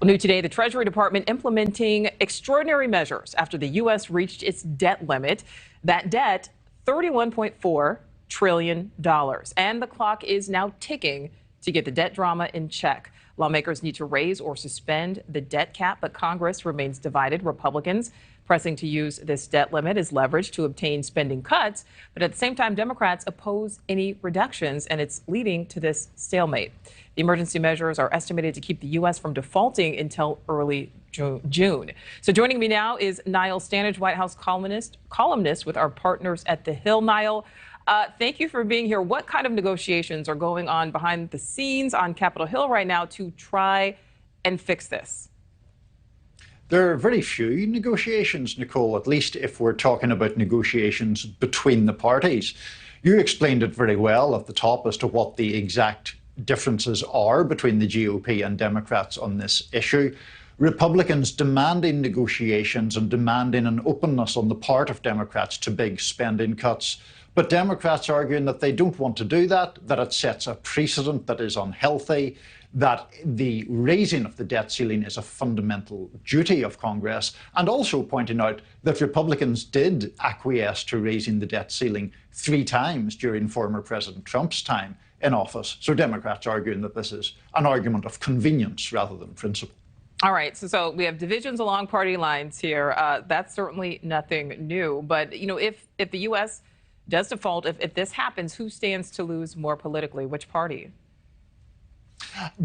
Well, new today, the Treasury Department implementing extraordinary measures after the U.S. reached its debt limit. That debt, $31.4 trillion. And the clock is now ticking to get the debt drama in check. Lawmakers need to raise or suspend the debt cap, but Congress remains divided. Republicans pressing to use this debt limit as leverage to obtain spending cuts. But at the same time, Democrats oppose any reductions, and it's leading to this stalemate. The emergency measures are estimated to keep the U.S. from defaulting until early June. So joining me now is Niall Stanage, White House columnist with our partners at The Hill. Niall, thank you for being here. What kind of negotiations are going on behind the scenes on Capitol Hill right now to try and fix this? There are very few negotiations, Nichole, at least if we're talking about negotiations between the parties. You explained it very well at the top as to what the exact differences are between the GOP and Democrats on this issue. Republicans demanding negotiations and demanding an openness on the part of Democrats to big spending cuts. But Democrats arguing that they don't want to do that, that it sets a precedent that is unhealthy, that the raising of the debt ceiling is a fundamental duty of Congress, and also pointing out that Republicans did acquiesce to raising the debt ceiling 3 times during former President Trump's time in office. So Democrats arguing that this is an argument of convenience rather than principle. All right, so we have divisions along party lines here. That's certainly nothing new. But, you know, if the U.S. does default, if this happens, who stands to lose more politically? Which party?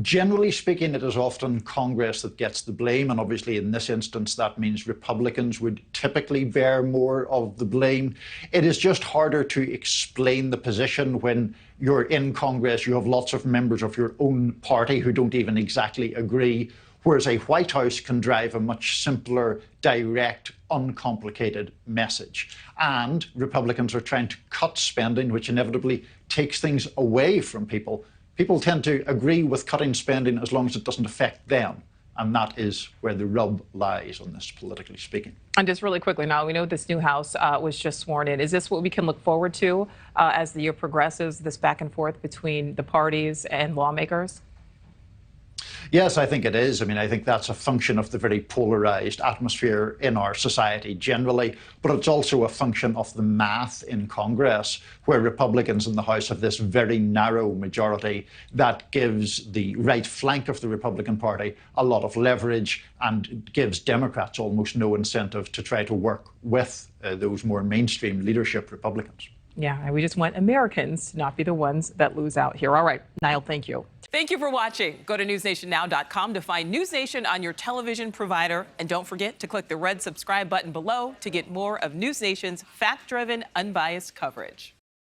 Generally speaking, it is often Congress that gets the blame, and obviously in this instance that means Republicans would typically bear more of the blame. It is just harder to explain the position when you're in Congress, you have lots of members of your own party who don't even exactly agree, whereas a White House can drive a much simpler, direct, uncomplicated message. And Republicans are trying to cut spending, which inevitably takes things away from people. People tend to agree with cutting spending as long as it doesn't affect them. And that is where the rub lies on this, politically speaking. And just really quickly, now we know this new House was just sworn in. Is this what we can look forward to as the year progresses, this back and forth between the parties and lawmakers? Yes, I think it is. I mean, I think that's a function of the very polarized atmosphere in our society generally, but it's also a function of the math in Congress, where Republicans in the House have this very narrow majority that gives the right flank of the Republican Party a lot of leverage and gives Democrats almost no incentive to try to work with those more mainstream leadership Republicans. Yeah, and we just want Americans to not be the ones that lose out here. All right, Niall, thank you. Thank you for watching. Go to newsnationnow.com to find NewsNation on your television provider. And don't forget to click the red subscribe button below to get more of NewsNation's fact-driven, unbiased coverage.